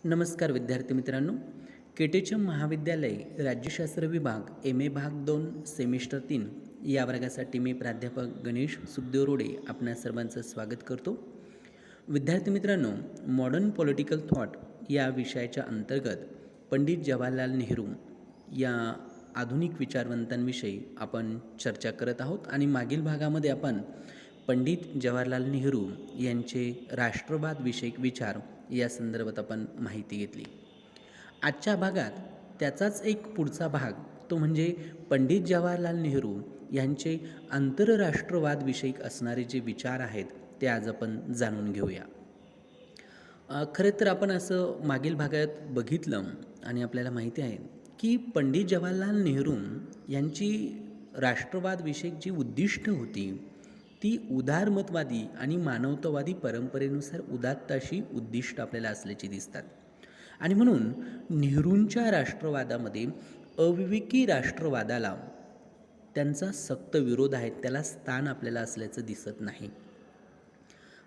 नमस्कार विद्यार्थी मित्रांनो. केटेचम महाविद्यालय राज्यशास्त्र विभाग एम ए भाग 2 सेमिस्टर 3 या वर्गासाठी मी प्राध्यापक गणेश सुखदेव रोडे आपणा सर्वांचं स्वागत करतो. विद्यार्थी मित्रांनो, मॉडर्न पॉलिटिकल थॉट या विषयाच्या अंतर्गत पंडित जवाहरलाल नेहरू या आधुनिक विचारवंतांविषयी आपण चर्चा करत आहोत आणि मागील भागामध्ये आपण पंडित जवाहरलाल नेहरू यांचे राष्ट्रवाद विषयक विचार या संदर्भात आपण माहिती घेतली. आजच्या भागात त्याचाच एक पुढचा भाग, तो म्हणजे पंडित जवाहरलाल नेहरू यांचे आंतरराष्ट्रवाद विषयक असणारे जे विचार आहेत ते आज आपण जाणून घेऊया. खरे तर आपण असं मागील भागात बघितलं आणि आपल्याला माहिती आहे की पंडित जवाहरलाल नेहरू यांची राष्ट्रवाद विषयक जी उद्दिष्ट होती ती उदारमतवादी आणि मानवतावादी परंपरेनुसार उदात्त अशी उद्दिष्ट आपल्याला असल्याची दिसतात. आणि म्हणून नेहरूंच्या राष्ट्रवादामध्ये अविवेकी राष्ट्रवादाला त्यांचा सक्त विरोध आहे, त्याला स्थान आपल्याला असल्याचं दिसत नाही.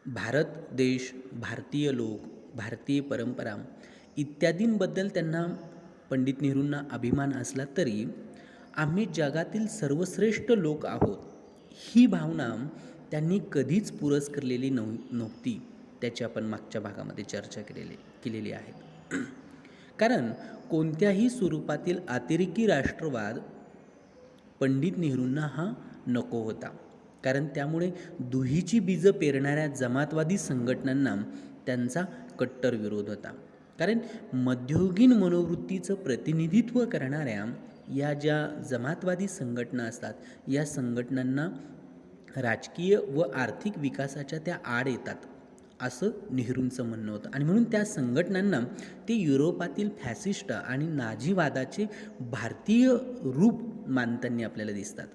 भारत देश, भारतीय लोक, भारतीय परंपरा इत्यादींबद्दल त्यांना पंडित नेहरूंना अभिमान असला तरी आम्ही जगातील सर्वश्रेष्ठ लोक आहोत ही भावना त्यांनी कधीच पुरस्कारलेली नव्हती. त्याची आपण मागच्या भागामध्ये चर्चा केलेली आहे. कारण कोणत्याही स्वरूपातील अतिरेकी राष्ट्रवाद पंडित नेहरूंना हा नको होता. कारण त्यामुळे दुहीची बीजं पेरणाऱ्या जमातवादी संघटनांना त्यांचा कट्टर विरोध होता. कारण मध्ययुगीन मनोवृत्तीचं प्रतिनिधित्व करणाऱ्या या ज्या जमातवादी संघटना असतात या संघटनांना राजकीय व आर्थिक विकासाच्या त्या आड येतात असं नेहरूंचं म्हणणं होतं. आणि म्हणून त्या संघटनांना ते युरोपातील फॅसिस्ट आणि नाझीवादाचे भारतीय रूप मानताना आपल्याला दिसतात.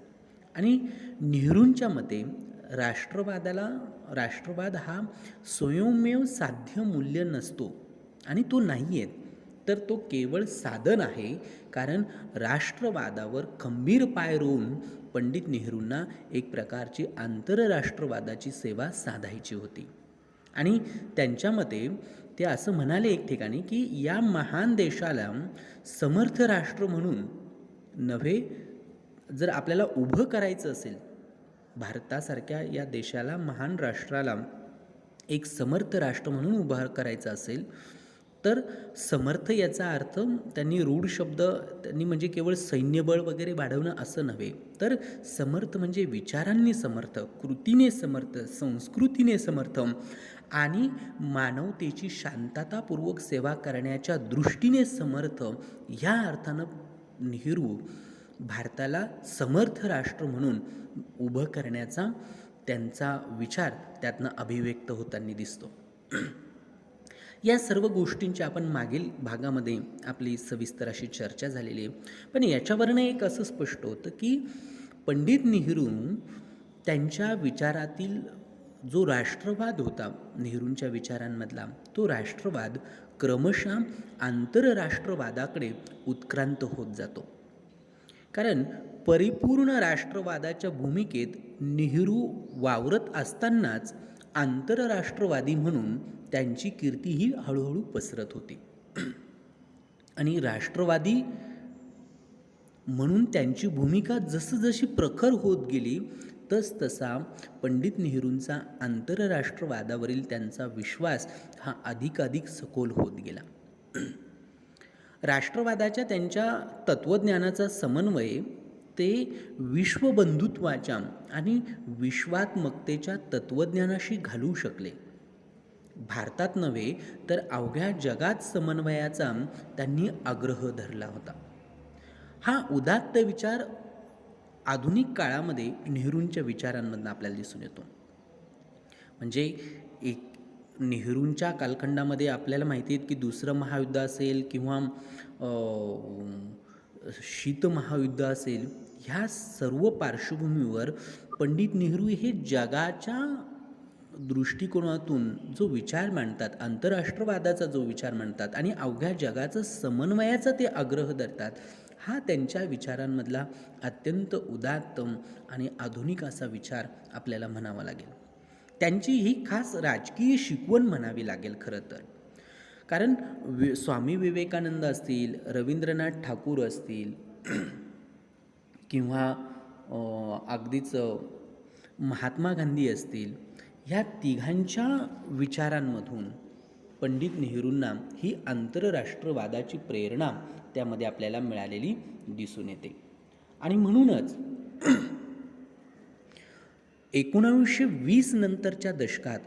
आणि नेहरूंच्या मते राष्ट्रवाद हा स्वयंमेव साध्य मूल्य नसतो आणि तो नाही आहे, तर तो केवळ साधन आहे. कारण राष्ट्रवादावर खंबीर पाय रोवून पंडित नेहरूंना एक प्रकारची आंतरराष्ट्रवादाची सेवा साधायची होती. आणि त्यांच्या मते ते असं म्हणाले एक ठिकाणी की या महान देशाला समर्थ राष्ट्र म्हणून नव्हे, जर आपल्याला उभं करायचं असेल, भारतासारख्या या देशाला महान राष्ट्राला एक समर्थ राष्ट्र म्हणून उभं करायचं असेल तर समर्थ याचा अर्थ त्यांनी रूढ शब्द त्यांनी म्हणजे केवळ सैन्यबळ वगैरे वाढवणं असं नव्हे, तर समर्थ म्हणजे विचारांनी समर्थ, कृतीने समर्थ, संस्कृतीने समर्थ आणि मानवतेची शांततापूर्वक सेवा करण्याच्या दृष्टीने समर्थ ह्या अर्थानं नेहरू भारताला समर्थ राष्ट्र म्हणून उभं करण्याचा त्यांचा विचार त्यातनं अभिव्यक्त होताना दिसतो. या सर्व गोष्टींची आपण मागील भागामध्ये आपली सविस्तर अशी चर्चा झालेली आहे. पण याच्यावरनं एक असं स्पष्ट होतं की पंडित नेहरू त्यांच्या विचारातील जो राष्ट्रवाद होता, नेहरूंच्या विचारांमधला तो राष्ट्रवाद क्रमशः आंतरराष्ट्रवादाकडे उत्क्रांत होत जातो. कारण परिपूर्ण राष्ट्रवादाच्या भूमिकेत नेहरू वावरत असतानाच आंतरराष्ट्रवादी म्हणून त्यांची कीर्तीही हळूहळू पसरत होती. आणि राष्ट्रवादी म्हणून त्यांची भूमिका जसजशी प्रखर होत गेली तसा पंडित नेहरूंचा आंतरराष्ट्रवादावरील त्यांचा विश्वास हा अधिकाधिक सखोल होत गेला. राष्ट्रवादाच्या त्यांच्या तत्त्वज्ञानाचा समन्वय ते विश्वबंधुत्वाच्या आणि विश्वात्मकतेच्या तत्त्वज्ञानाशी घालू शकले. भारतात नव्हे तर अवघ्या जगात समन्वयाचा त्यांनी आग्रह धरला होता. हा उदात्त विचार आधुनिक काळामध्ये नेहरूंच्या विचारांमधून आपल्याला दिसून येतो. म्हणजे एक नेहरूंच्या कालखंडामध्ये आपल्याला माहिती आहे की दुसरं महायुद्ध असेल किंवा शीतमहायुद्ध असेल, ह्या सर्व पार्श्वभूमीवर पंडित नेहरू हे जगाच्या दृष्टिकोनातून जो विचार मांडतात, आंतरराष्ट्रवादाचा जो विचार मांडतात आणि अवघ्या जगाचं समन्वयाचा ते आग्रह धरतात, हा त्यांच्या विचारांमधला अत्यंत उदात्त आणि आधुनिक असा विचार आपल्याला म्हणावा लागेल. त्यांची ही खास राजकीय शिकवण म्हणावी लागेल खरं तर. कारण स्वामी विवेकानंद असतील, रवींद्रनाथ ठाकूर असतील किंवा अगदीच महात्मा गांधी असतील, ह्या तिघांच्या विचारांमधून पंडित नेहरूंना ही आंतरराष्ट्रवादाची प्रेरणा त्यामध्ये आपल्याला मिळालेली दिसून येते. आणि म्हणूनच 1920 नंतरच्या दशकात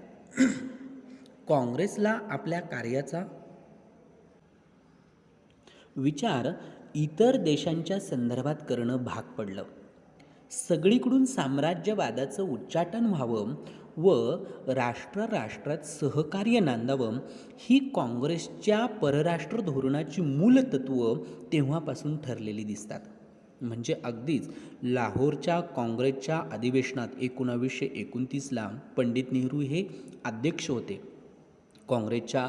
काँग्रेसला आपल्या कार्याचा विचार इतर देशांच्या संदर्भात करणं भाग पडलं. सगळीकडून साम्राज्यवादाचं उच्चाटन व्हावं व राष्ट्रात सहकार्य नांदावं ही काँग्रेसच्या परराष्ट्र धोरणाची मूलतत्व तेव्हापासून ठरलेली दिसतात. म्हणजे अगदीच लाहोरच्या काँग्रेसच्या अधिवेशनात 1929ला पंडित नेहरू हे अध्यक्ष होते काँग्रेसच्या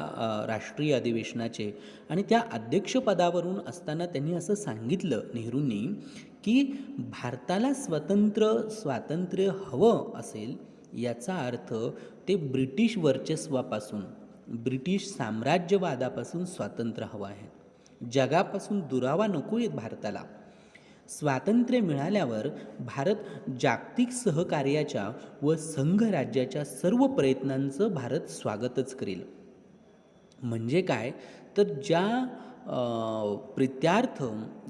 राष्ट्रीय अधिवेशनाचे. आणि त्या अध्यक्षपदावरून असताना त्यांनी असं सांगितलं नेहरूंनी की भारताला स्वातंत्र्य हवं असेल याचा अर्थ ते ब्रिटिश वर्चस्वापासून, ब्रिटिश साम्राज्यवादापासून स्वातंत्र्य हवं आहे. जगापासून दुरावा नको आहे भारताला. स्वातंत्र्य मिळाल्यावर भारत जागतिक सहकार्याच्या व संघराज्याच्या सर्व प्रयत्नांचं भारत स्वागतच करेल. म्हणजे काय तर ज्या प्रित्यार्थ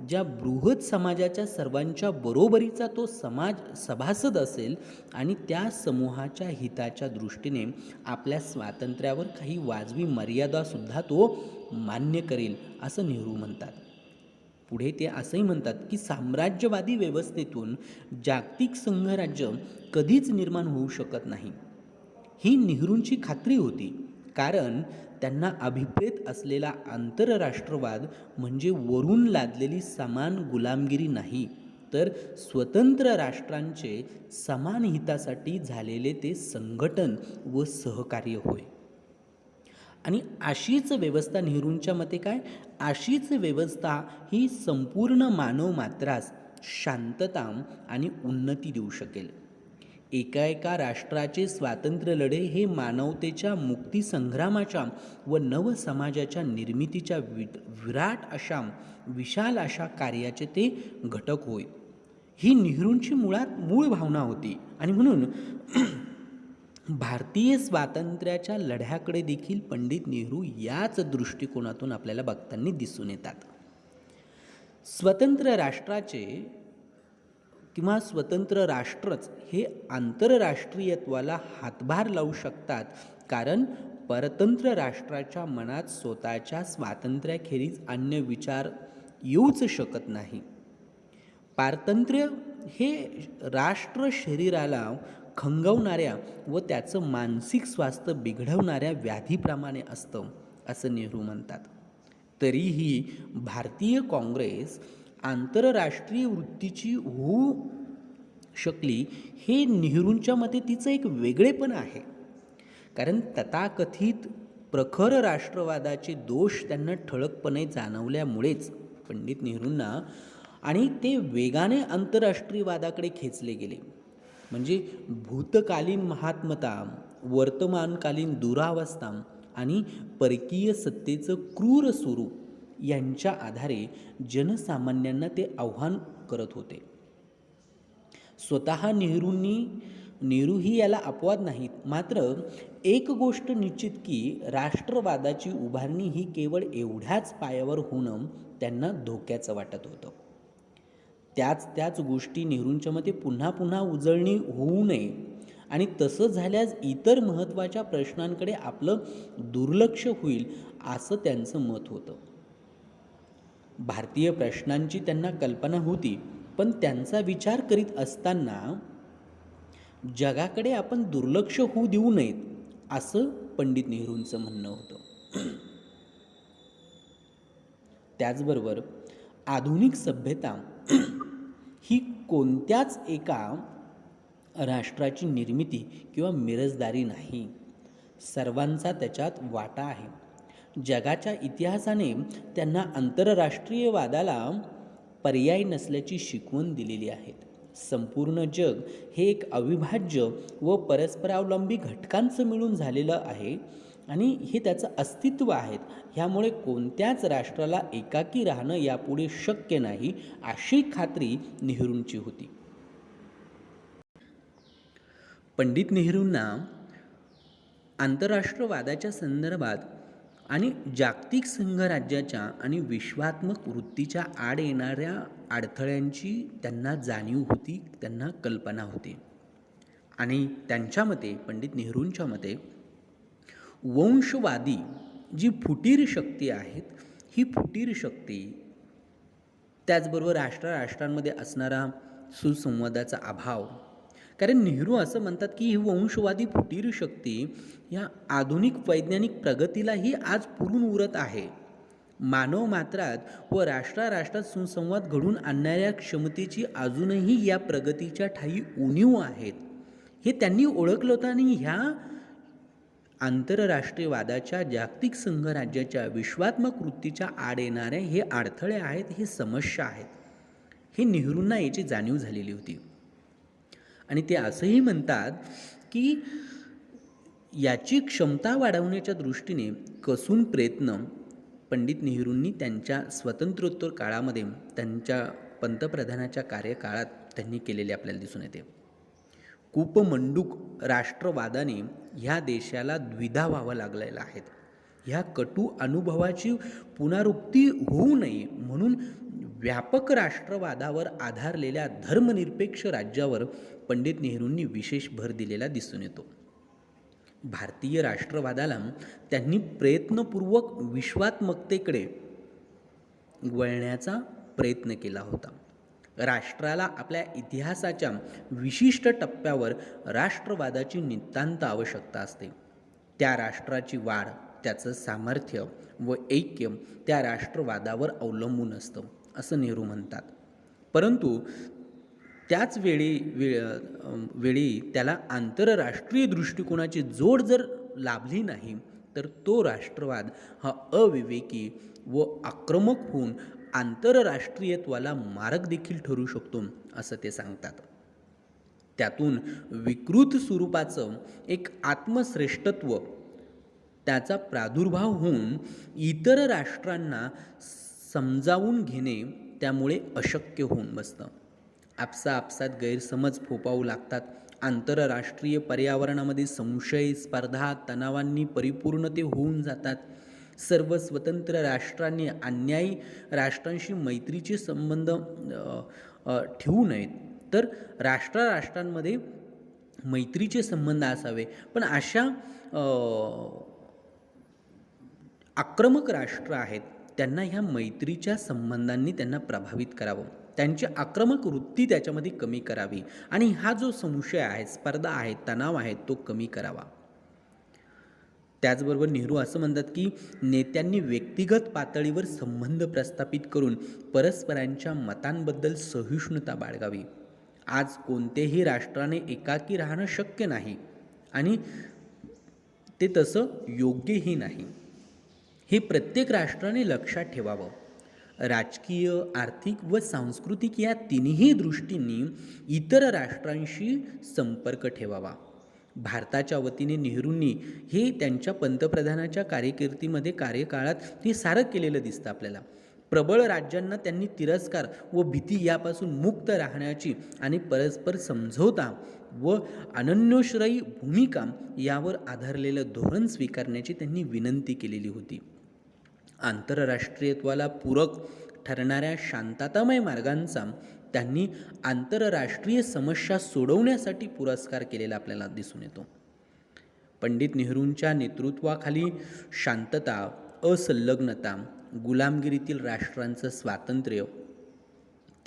ज्या बृहत समाजाच्या सर्वांच्या बरोबरीचा तो समाज सभासद असेल आणि त्या समूहाच्या हिताच्या दृष्टीने आपल्या स्वातंत्र्यावर काही वाजवी मर्यादासुद्धा तो मान्य करेल असं नेहरू म्हणतात. पुढे ते असंही म्हणतात की साम्राज्यवादी व्यवस्थेतून जागतिक संघराज्य कधीच निर्माण होऊ शकत नाही. ही नेहरूंची खात्री होती, कारण त्यांना अभिप्रेत असलेला आंतरराष्ट्रवाद म्हणजे वरून लादलेली समान गुलामगिरी नाही, तर स्वतंत्र राष्ट्रांचे समान हितासाठी झालेले ते संघटन व सहकार्य होय. आणि अशीच व्यवस्था नेहरूंच्या मते काय, अशीच व्यवस्था ही संपूर्ण मानवमात्रास शांतता आणि उन्नती देऊ शकेल. एका राष्ट्राचे स्वातंत्र्य लढे हे मानवतेच्या मुक्तीसंग्रामाच्या व नवसमाजाच्या निर्मितीच्या विशाल अशा कार्याचे ते घटक होय. ही नेहरूंची मूळ भावना होती. आणि म्हणून भारतीय स्वातंत्र्याच्या लढ्याकडे देखील पंडित नेहरू याच दृष्टिकोनातून आपल्याला बघताना दिसून येतात. स्वतंत्र राष्ट्राचे किंवा स्वतंत्र राष्ट्रच हे आंतरराष्ट्रीयत्वाला हातभार लावू शकतात, कारण परतंत्र राष्ट्राच्या मनात स्वतःच्या स्वातंत्र्याखेरीज अन्य विचार येऊच शकत नाही. पारतंत्र्य हे राष्ट्र शरीराला खंगवणाऱ्या व त्याचं मानसिक स्वास्थ्य बिघडवणाऱ्या व्याधीप्रमाणे असतं असं नेहरू म्हणतात. तरीही भारतीय काँग्रेस आंतरराष्ट्रीय वृत्तीची होऊ शकली हे नेहरूंच्या मते तिचं एक वेगळेपण आहे. कारण तथाकथित प्रखर राष्ट्रवादाचे दोष त्यांना ठळकपणे जाणवल्यामुळेच पंडित नेहरूंना आणि ते वेगाने आंतरराष्ट्रीयवादाकडे खेचले गेले. म्हणजे भूतकालीन महात्मता, वर्तमानकालीन दुरावस्था आणि परकीय सत्तेचं क्रूर स्वरूप यांच्या आधारे जनसामान्यांना ते आव्हान करत होते. स्वतः नेहरूही याला अपवाद नाहीत. मात्र एक गोष्ट निश्चित की राष्ट्रवादाची उभारणी ही केवळ एवढ्याच पायावर होणं त्यांना धोक्याचं वाटत होतं. त्याच गोष्टी नेहरूंच्या मते पुन्हा उजळणी होऊ नये आणि तसं झाल्यास इतर महत्त्वाच्या प्रश्नांकडे आपलं दुर्लक्ष होईल असं त्यांचं मत होतं. भारतीय प्रश्नांची त्यांना कल्पना होती, पण त्यांचा विचार करीत असताना जगाकडे आपण दुर्लक्ष होऊ देऊ नयेत असं पंडित नेहरूंचं म्हणणं होतं. त्याचबरोबर आधुनिक सभ्यता ही कोणत्याच एका राष्ट्राची निर्मिती किंवा मिरजदारी नाही, सर्वांचा त्याच्यात वाटा आहे. जगाच्या इतिहासाने त्यांना आंतरराष्ट्रीयवादाला पर्याय नसल्याची शिकवण दिलेली आहे. संपूर्ण जग हे एक अविभाज्य व परस्परावलंबी घटकांचं मिळून झालेलं आहे आणि हे त्याचं अस्तित्व आहेत. ह्यामुळे कोणत्याच राष्ट्राला एकाकी राहणं यापुढे शक्य नाही, अशी खात्री नेहरूंची होती. पंडित नेहरूंना आंतरराष्ट्रवादाच्या संदर्भात आणि जागतिक संघराज्याच्या आणि विश्वात्मक वृत्तीच्या आड येणाऱ्या अडथळ्यांची त्यांना जाणीव होती, त्यांना कल्पना होती. आणि त्यांच्या मते, पंडित नेहरूंच्या मते, वंशवादी जी फुटीर शक्ती आहेत, ही फुटीर शक्ती, त्याचबरोबर राष्ट्रांमध्ये असणारा सुसंवादाचा अभाव, कारण नेहरू असं म्हणतात की ही वंशवादी फुटीर शक्ती या आधुनिक वैज्ञानिक प्रगतीलाही आज पुरून उरत आहे. मानव मात्रात व राष्ट्रात सुसंवाद घडून आणणाऱ्या क्षमतेची अजूनही या प्रगतीच्या ठायी उणीव आहेत, हे त्यांनी ओळखलं होतं. आणि ह्या आंतरराष्ट्रीयवादाच्या, जागतिक संघराज्याच्या, विश्वात्मक वृत्तीच्या आड येणाऱ्या हे अडथळे आहेत, हे समस्या आहेत, हे नेहरूंना याची जाणीव झालेली होती. आणि ते असंही म्हणतात की याची क्षमता वाढवण्याच्या दृष्टीने कसून प्रयत्न पंडित नेहरूंनी त्यांच्या स्वातंत्र्योत्तर काळामध्ये, त्यांच्या पंतप्रधानाच्या कार्यकाळात त्यांनी केलेले आपल्याला दिसून येते. कूपमंडूक राष्ट्रवादाने ह्या देशाला द्विधा व्हावं लागलेलं आहे. ह्या कटू अनुभवाची पुनरावृत्ती होऊ नये म्हणून व्यापक राष्ट्रवादावर आधारलेल्या धर्मनिरपेक्ष राज्यावर पंडित नेहरूंनी विशेष भर दिलेला दिसून येतो. भारतीय राष्ट्रवादाला त्यांनी प्रयत्नपूर्वक विश्वात्मकतेकडे वळण्याचा प्रयत्न केला होता. राष्ट्राला आपल्या इतिहासाच्या विशिष्ट टप्प्यावर राष्ट्रवादाची नितांत आवश्यकता असते. त्या राष्ट्राची वाढ, त्याचं सामर्थ्य व ऐक्य त्या राष्ट्रवादावर अवलंबून असतं, असं नेहरू म्हणतात. परंतु त्याच वेळी त्याला आंतरराष्ट्रीय दृष्टिकोनाची जोड जर लाभली नाही तर तो राष्ट्रवाद हा अविवेकी व आक्रमक होऊन आंतरराष्ट्रीयत्वाला मारक देखील ठरू शकतो, असं ते सांगतात. त्यातून विकृत स्वरूपाचं एक आत्मश्रेष्ठत्व, त्याचा प्रादुर्भाव होऊन इतर राष्ट्रांना समजावून घेणे त्यामुळे अशक्य होऊन बसतं. आपसात गैरसमज फोफावू लागतात. आंतरराष्ट्रीय पर्यावरणामध्ये संशय, स्पर्धा, तणावांनी परिपूर्ण ते होऊन जातात. सर्व स्वतंत्र राष्ट्रांनी अन्यायी राष्ट्रांशी मैत्रीचे संबंध ठेवू नयेत, तर राष्ट्रांमध्ये मैत्रीचे संबंध असावे. पण अशा आक्रमक राष्ट्र आहेत, त्यांना ह्या मैत्रीच्या संबंधांनी त्यांना प्रभावित करावं, त्यांची आक्रमक वृत्ती त्याच्यामध्ये कमी करावी आणि हा जो संशय आहे, स्पर्धा आहे, तणाव आहे, तो कमी करावा. त्याचबरोबर नेहरू असं म्हणतात की नेत्यांनी व्यक्तिगत पातळीवर संबंध प्रस्थापित करून परस्परांच्या मतांबद्दल सहिष्णुता बाळगावी. आज कोणत्याही राष्ट्राने एकाकी राहणं शक्य नाही आणि ते तसं योग्यही नाही, हे प्रत्येक राष्ट्राने लक्षात ठेवावं. राजकीय, आर्थिक व सांस्कृतिक या तिन्ही दृष्टींनी इतर राष्ट्रांशी संपर्क ठेवावा. भारताच्या वतीने नेहरूंनी हे त्यांच्या पंतप्रधानाच्या कार्यकाळात हे सारं केलेलं दिसतं आपल्याला. प्रबळ राज्यांना त्यांनी तिरस्कार व भीती यापासून मुक्त राहण्याची आणि परस्पर समझोता व अनन्यश्रयी भूमिका यावर आधारलेलं धोरण स्वीकारण्याची त्यांनी विनंती केलेली होती. आंतरराष्ट्रीयत्वाला पूरक ठरणाऱ्या शांततामय मार्गांचा त्यांनी आंतरराष्ट्रीय समस्या सोडवण्यासाठी पुरस्कार केलेला आपल्याला दिसून येतो. पंडित नेहरूंच्या नेतृत्वाखाली शांतता, असंलग्नता, गुलामगिरीतील राष्ट्रांचं स्वातंत्र्य,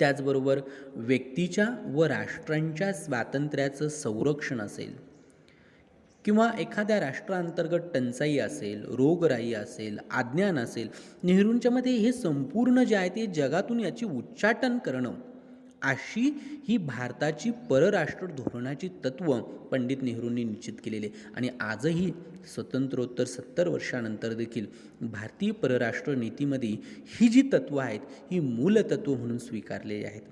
त्याचबरोबर व्यक्तीच्या व राष्ट्रांच्या स्वातंत्र्याचं संरक्षण असेल किंवा एखाद्या राष्ट्रांतर्गत टंचाई असेल, रोगराई असेल, अज्ञान असेल, नेहरूंच्यामध्ये हे संपूर्ण जे आहे ते जगातून याची उच्चाटन करणं, अशी ही भारताची परराष्ट्र धोरणाची तत्त्व पंडित नेहरूंनी निश्चित केलेली. आणि आजही स्वतंत्रोत्तर 70 वर्षानंतर देखील भारतीय परराष्ट्र नीतीमध्ये ही जी तत्त्व आहेत, ही मूलतत्त्व म्हणून स्वीकारलेली आहेत.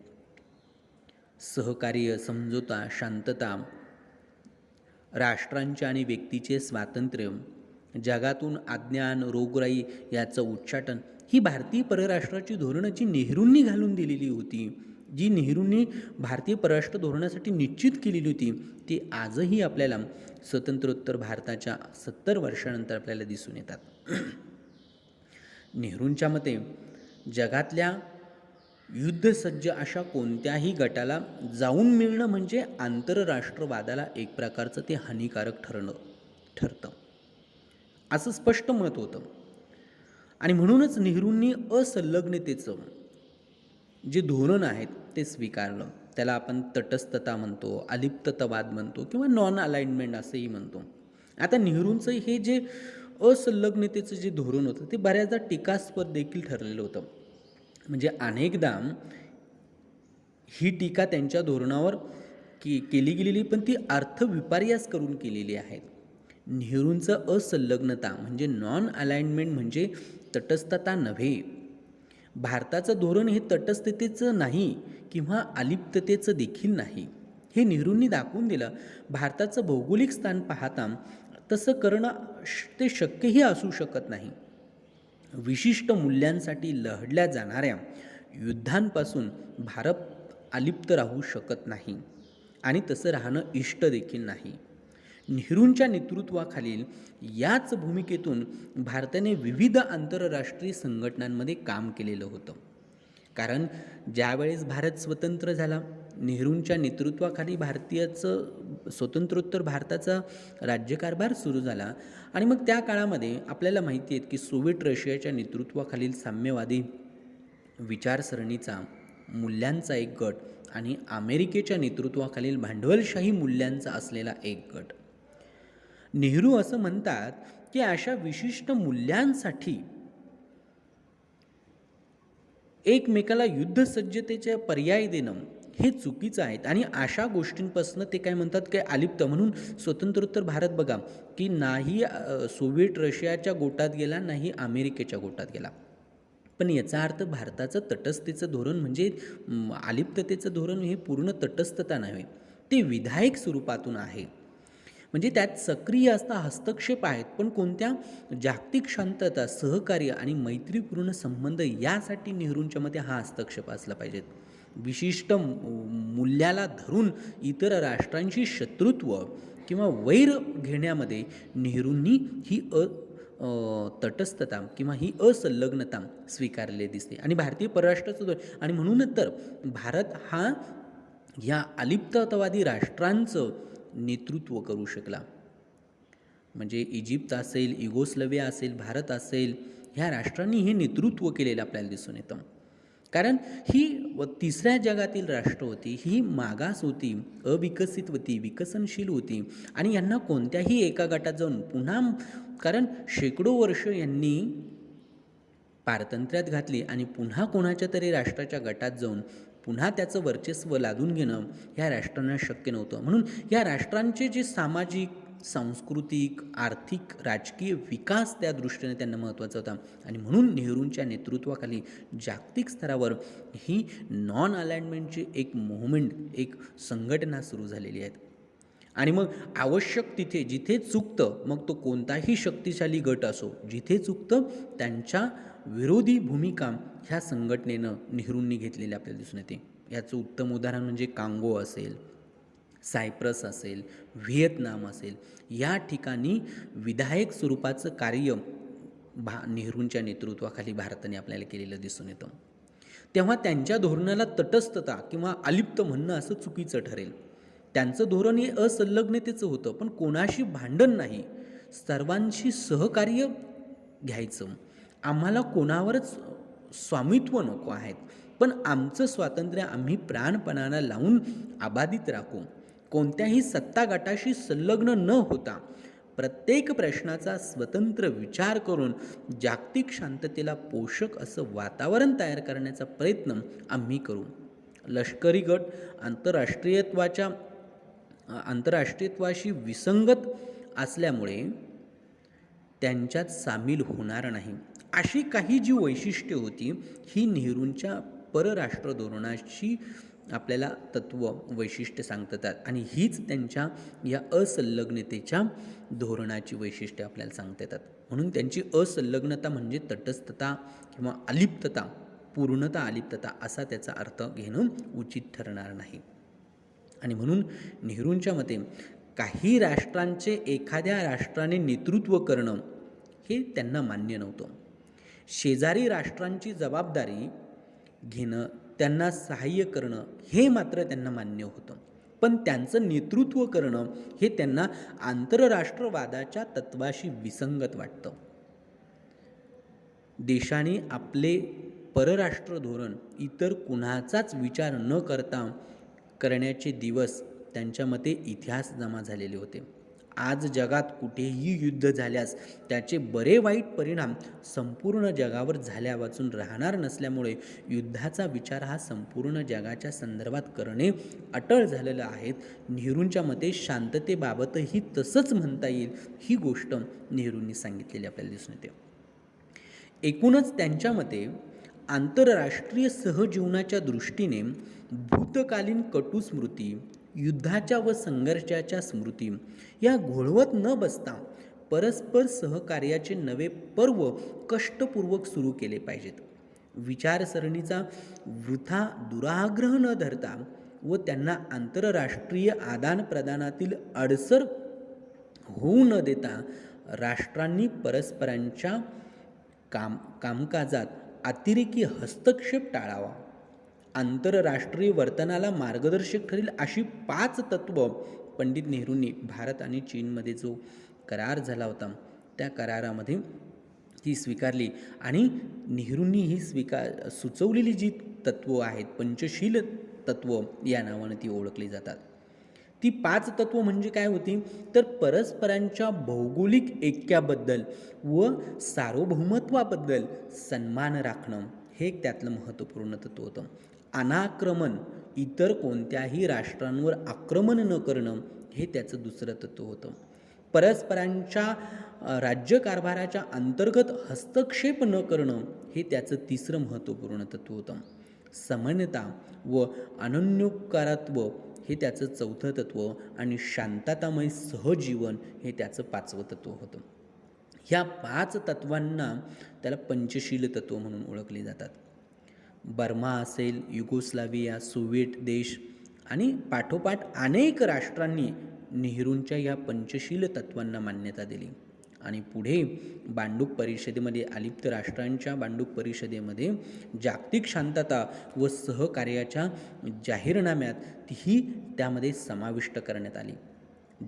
सहकार्य, समझोता, शांतता, राष्ट्रांचे आणि व्यक्तीचे स्वातंत्र्य जगातून अज्ञान, रोगराई याचं उच्चाटन ही भारतीय परराष्ट्राची धोरणं जी नेहरूंनी घालून दिलेली होती, जी नेहरूंनी भारतीय परराष्ट्र धोरणासाठी निश्चित केलेली होती, ती आजही आपल्याला स्वतंत्रोत्तर भारताच्या 70 वर्षानंतर आपल्याला दिसून येतात. नेहरूंच्या मते जगातल्या युद्धसज्ज अशा कोणत्याही गटाला जाऊन मिळणं म्हणजे आंतरराष्ट्रवादाला एक प्रकारचं ते हानिकारक ठरतं असं स्पष्ट मत होतं. आणि म्हणूनच नेहरूंनी असंलग्नतेचं जे धोरण आहेत ते स्वीकारलं. त्याला आपण तटस्थता म्हणतो, अलिप्ततावाद म्हणतो किंवा नॉन अलाइनमेंट असंही म्हणतो. आता नेहरूंचं हे जे असंलग्नतेचं जे धोरण होतं ते बऱ्याचदा टीकास्पद देखील ठरलेलं होतं. म्हणजे अनेकदा ही टीका त्यांच्या धोरणावर केली गेलेली, पण ती अर्थविपर्यास करून केलेली आहेत. नेहरूंचं असंलग्नता म्हणजे नॉन अलाइनमेंट म्हणजे तटस्थता नव्हे. भारताचं धोरण हे तटस्थतेचं नाही किंवा अलिप्ततेचं देखील नाही. हे नेहरूंनी दाखवून दिलं. भारताचं भौगोलिक स्थान पाहता तसं करणं ते शक्यही असू शकत नाही. विशिष्ट मूल्यांसाठी लढल्या जाणाऱ्या युद्धांपासून भारत अलिप्त राहू शकत नाही आणि तसं राहणं इष्ट देखील नाही. नेहरूंच्या नेतृत्वाखालील याच भूमिकेतून भारताने विविध आंतरराष्ट्रीय संघटनांमध्ये काम केलेलं होतं. कारण ज्यावेळेस भारत स्वतंत्र झाला, नेहरूंच्या नेतृत्वाखाली स्वतंत्रोत्तर भारताचा राज्यकारभार सुरू झाला. आणि मग त्या काळामध्ये आपल्याला माहिती आहे की सोव्हिएट रशियाच्या नेतृत्वाखालील साम्यवादी विचारसरणीचा मूल्यांचा एक गट आणि अमेरिकेच्या नेतृत्वाखालील भांडवलशाही मूल्यांचा असलेला एक गट. नेहरू असं म्हणतात की अशा विशिष्ट मूल्यांसाठी एकमेकाला युद्धसज्जतेचे पर्याय देणं हे चुकीचं आहे. आणि अशा गोष्टींपासून ते काय म्हणतात की अलिप्त. म्हणून स्वतंत्रोत्तर भारत बघा की नाही सोव्हिएट रशियाच्या गोटात गेला, नाही अमेरिकेच्या गोटात गेला. पण याचा अर्थ भारताचं तटस्थतेचं धोरण म्हणजे अलिप्ततेचं धोरण हे पूर्ण तटस्थता नव्हे, ते विधायक स्वरूपातून आहे. म्हणजे त्यात सक्रिय असा हस्तक्षेप आहेत, पण कोणत्या जागतिक शांतता, सहकार्य आणि मैत्रीपूर्ण संबंध यासाठी नेहरूंच्या मते हा हस्तक्षेप असला पाहिजेत. विशिष्ट मूल्याला धरून इतर राष्ट्रांशी शत्रुत्व किंवा वैर घेण्यामध्ये नेहरूंनी ही तटस्थता किंवा ही असंलग्नता स्वीकारलेली दिसते. आणि भारतीय परराष्ट्राचं आणि म्हणूनच तर भारत हा या अलिप्ततावादी राष्ट्रांचं नेतृत्व करू शकला. म्हणजे इजिप्त असेल, युगोस्लाविया असेल, भारत असेल, ह्या राष्ट्रांनी हे नेतृत्व केलेलं आपल्याला दिसून येतं. कारण ही तिसऱ्या जगातील राष्ट्र होती, ही मागास होती, अविकसित होती, विकसनशील होती. आणि यांना कोणत्याही एका गटात जाऊन पुन्हा, कारण शेकडो वर्ष यांनी पारतंत्र्यात घातली आणि पुन्हा कोणाच्या तरी राष्ट्राच्या गटात जाऊन पुन्हा त्याचं वर्चस्व लादून घेणं ह्या राष्ट्रांना शक्य नव्हतं. म्हणून या राष्ट्रांचे जे सामाजिक, सांस्कृतिक, आर्थिक, राजकीय विकास त्या दृष्टीने त्यांना महत्त्वाचा होता. आणि म्हणून नेहरूंच्या नेतृत्वाखाली जागतिक स्तरावर ही नॉन अलाइनमेंटची एक मूव्हमेंट, एक संघटना सुरू झालेली आहे. आणि मग आवश्यक तिथे जिथे चुकतं, मग तो कोणताही शक्तिशाली गट असो, जिथे चुकतं त्यांच्या विरोधी भूमिका ह्या संघटनेनं नेहरूंनी घेतलेली आपल्याला दिसून येते. याचं उत्तम उदाहरण म्हणजे कांगो असेल, सायप्रस असेल, व्हिएतनाम असेल. या ठिकाणी विधायक स्वरूपाचं कार्य नेहरूंच्या नेतृत्वाखाली भारताने आपल्याला केलेलं दिसून येतं. तेव्हा त्यांच्या धोरणाला तटस्थता किंवा अलिप्त म्हणणं असं चुकीचं ठरेल. त्यांचं धोरण हे असंलग्नतेचं होतं, पण कोणाशी भांडण नाही, सर्वांशी सहकार्य घ्यायचं. आम्हाला कोणावरच स्वामित्व नको आहेत, पण आमचं स्वातंत्र्य आम्ही प्राणपणाला लावून अबाधित राखू. कोणत्याही सत्ता गटाशी संलग्न न होता प्रत्येक प्रश्नाचा स्वतंत्र विचार करून जागतिक शांततेला पोषक असं वातावरण तयार करण्याचा प्रयत्न आम्ही करू. लष्करी गट आंतरराष्ट्रीयत्वाशी विसंगत असल्यामुळे त्यांच्यात सामील होणार नाही. अशी काही जी वैशिष्ट्ये होती ही नेहरूंच्या परराष्ट्र धोरणाशी आपल्याला तत्त्व वैशिष्ट्य सांगतात आणि हीच त्यांच्या या असंलग्नतेच्या धोरणाची वैशिष्ट्ये आपल्याला सांगता येतात. म्हणून त्यांची असंलग्नता म्हणजे तटस्थता किंवा अलिप्तता, पूर्णता अलिप्तता असा त्याचा अर्थ घेणं उचित ठरणार नाही. आणि म्हणून नेहरूंच्या मते काही राष्ट्रांचे एखाद्या राष्ट्राने नेतृत्व करणं हे त्यांना मान्य नव्हतं. शेजारी राष्ट्रांची जबाबदारी घेणं, त्यांना सहाय्य करणं हे मात्र त्यांना मान्य होतं. पण त्यांचं नेतृत्व करणं हे त्यांना आंतरराष्ट्रवादाच्या तत्वाशी विसंगत वाटतं. देशाने आपले परराष्ट्र धोरण इतर कुणाचाच विचार न करता करण्याचे दिवस त्यांच्या मते इतिहास जमा झालेले होते. आज जगात कुठेही युद्ध झाल्यास त्याचे बरे वाईट परिणाम संपूर्ण जगावर झाल्या वाचून राहणार नसल्यामुळे युद्धाचा विचार हा संपूर्ण जगाच्या संदर्भात करणे अटळ झालेलं आहे. नेहरूंच्या मते शांततेबाबतही तसंच म्हणता येईल. ही गोष्ट नेहरूंनी सांगितलेली आपल्याला दिसून येते. एकूणच त्यांच्या मते आंतरराष्ट्रीय सहजीवनाच्या दृष्टीने भूतकालीन कटू स्मृती, युद्धाच्या व संघर्षाच्या स्मृती या घोळवत न बसता परस्पर सहकार्याचे नवे पर्व कष्टपूर्वक सुरू केले पाहिजेत. विचारसरणीचा वृथा दुराग्रह न धरता व त्यांना आंतरराष्ट्रीय आदानप्रदानातील अडसर होऊ न देता राष्ट्रांनी परस्परांच्या कामकाजात अतिरेकी हस्तक्षेप टाळावा. आंतरराष्ट्रीय वर्तनाला मार्गदर्शक ठरेल अशी 5 तत्त्व पंडित नेहरूंनी भारत आणि चीनमध्ये जो करार झाला होता त्या करारामध्ये ती स्वीकारली आणि नेहरूंनी ही सुचवलेली जी तत्त्व आहेत, पंचशील तत्त्व या नावाने ती ओळखली जातात. ती 5 तत्त्व म्हणजे काय होती तर परस्परांच्या भौगोलिक ऐक्याबद्दल व सार्वभौमत्वाबद्दल सन्मान राखणं हे त्यातलं महत्त्वपूर्ण तत्त्व होतं. अनाक्रमण, इतर कोणत्याही राष्ट्रांवर आक्रमण न करणं हे त्याचं दुसरं तत्त्व होतं. परस्परांच्या राज्यकारभाराच्या अंतर्गत हस्तक्षेप न करणं हे त्याचं तिसरं महत्त्वपूर्ण तत्त्व होतं. समानता व अनन्योपकारत्व हे त्याचं चौथं तत्त्व आणि शांततामय सहजीवन हे त्याचं 5वं तत्त्व होतं. ह्या 5 तत्त्वांना त्याला पंचशील तत्त्व म्हणून ओळखले जातात. बर्मा असेल, युगोस्लाविया, सोव्हिएट देश आणि पाठोपाठ अनेक राष्ट्रांनी नेहरूंच्या या पंचशील तत्त्वांना मान्यता दिली आणि पुढे बांडूक परिषदेमध्ये, अलिप्त राष्ट्रांच्या बांडूक परिषदेमध्ये जागतिक शांतता व सहकार्याच्या जाहीरनाम्यात ही त्यामध्ये समाविष्ट करण्यात आली.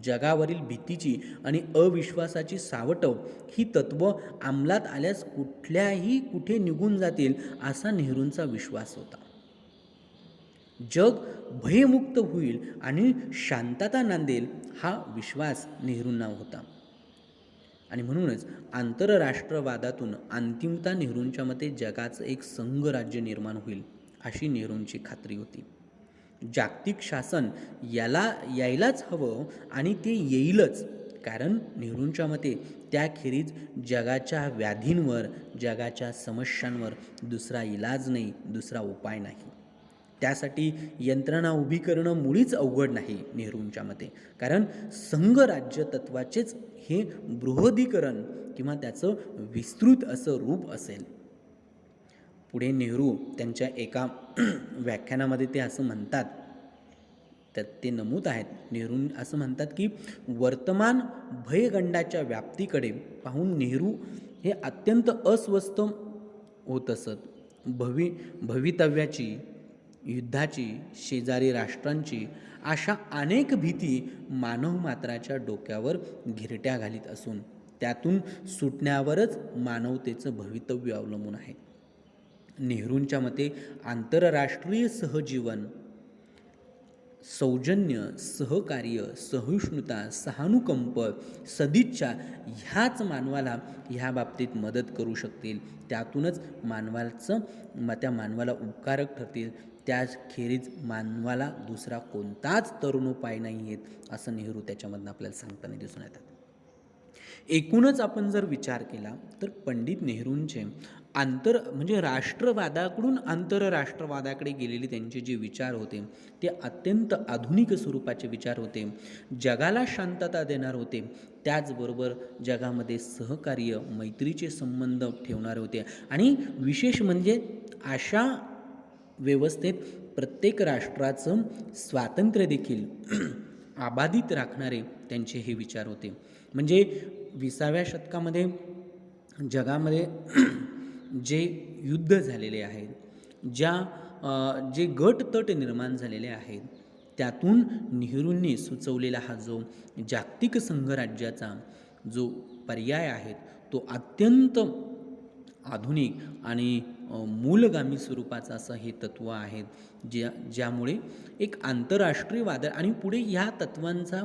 जगावरील भीतीची आणि अविश्वासाची सावटं ही तत्त्व अंमलात आल्यास कुठे निघून जातील असा नेहरूंचा विश्वास होता. जग भयमुक्त होईल आणि शांतता नांदेल हा विश्वास नेहरूंना होता आणि म्हणूनच आंतरराष्ट्रवादातून अंतिमता नेहरूंच्या मते जगाचं एक संघराज्य निर्माण होईल अशी नेहरूंची खात्री होती. जागतिक शासन यायलाच हवं आणि ते येईलच, कारण नेहरूंच्या मते त्याखेरीज जगाच्या व्याधींवर, जगाच्या समस्यांवर दुसरा इलाज नाही, दुसरा उपाय नाही. त्यासाठी यंत्रणा उभी करणं मुळीच अवघड नाही नेहरूंच्या मते, कारण संघराज्य तत्वाचेच हे बृहदीकरण किंवा त्याचं विस्तृत असं रूप असेल. पुढे नेहरू त्यांच्या एका व्याख्यानामध्ये ते असं म्हणतात, तर ते नमूद आहेत. नेहरू असं म्हणतात की वर्तमान भयगंडाच्या व्याप्तीकडे पाहून नेहरू हे अत्यंत अस्वस्थ होत असत. भवितव्याची, युद्धाची, शेजारी राष्ट्रांची अशा अनेक भीती मानवमात्राच्या डोक्यावर घिरट्या घालीत असून त्यातून सुटण्यावरच मानवतेचं भवितव्य अवलंबून आहे. नेहरूंच्या मते आंतरराष्ट्रीय सहजीवन, सौजन्य, सहकार्य, सहिष्णुता, सहानुकंप, सदिच्छा ह्याच मानवाला ह्या बाबतीत मदत करू शकतील. त्यातूनच त्या मानवाला उपकारक ठरतील. त्याखेरीज मानवाला दुसरा कोणताच तरुणोपाय नाही आहेत असं नेहरू त्याच्यामधनं आपल्याला सांगताना दिसून येतात. एकूणच आपण जर विचार केला तर पंडित नेहरूंचे म्हणजे राष्ट्रवादाकडून आंतरराष्ट्रवादाकडे गेलेले त्यांचे जे विचार होते ते अत्यंत आधुनिक स्वरूपाचे विचार होते. जगाला शांतता देणार होते, त्याचबरोबर जगामध्ये सहकार्य मैत्रीचे संबंध ठेवणारे होते आणि विशेष म्हणजे अशा व्यवस्थेत प्रत्येक राष्ट्राचं स्वातंत्र्य देखील अबाधित राखणारे त्यांचे हे विचार होते. म्हणजे 20व्या शतकामध्ये जगामध्ये जे युद्ध झालेले आहेत, जे गटतट निर्माण झालेले आहेत, त्यातून नेहरूंनी सुचवलेला हा जो जागतिक संघराज्याचा जो पर्याय आहे तो अत्यंत आधुनिक आणि मूलगामी स्वरूपाचं असं हे तत्त्व आहे, ज्यामुळे एक आंतरराष्ट्रीय वादळ आणि पुढे ह्या तत्त्वांचा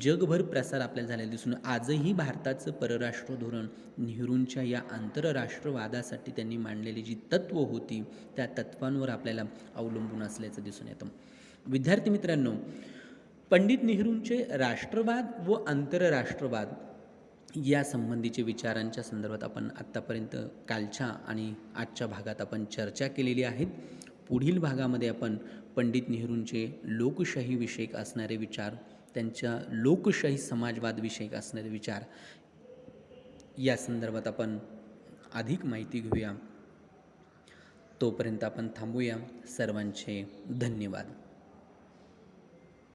जगभर प्रसार आपल्याला झालेला दिसून आजही भारताचं परराष्ट्र धोरण नेहरूंच्या या आंतरराष्ट्रवादासाठी त्यांनी मांडलेली जी तत्त्व होती त्या तत्त्वांवर आपल्याला अवलंबून असल्याचं दिसून येतं. विद्यार्थी मित्रांनो, पंडित नेहरूंचे राष्ट्रवाद व आंतरराष्ट्रवाद या संबंधीचे विचारांच्या संदर्भात आपण आत्तापर्यंत कालच्या आणि आजच्या भागात आपण चर्चा केलेली आहे. पुढील भागामध्ये आपण पंडित नेहरूंचे लोकशाही विषयक असणारे विचार, त्यांच्या लोकशाही समाजवाद विषयक असणारे विचार या संदर्भात आपण अधिक माहिती घेऊया. तोपर्यंत आपण थांबूया. सर्वांचे धन्यवाद.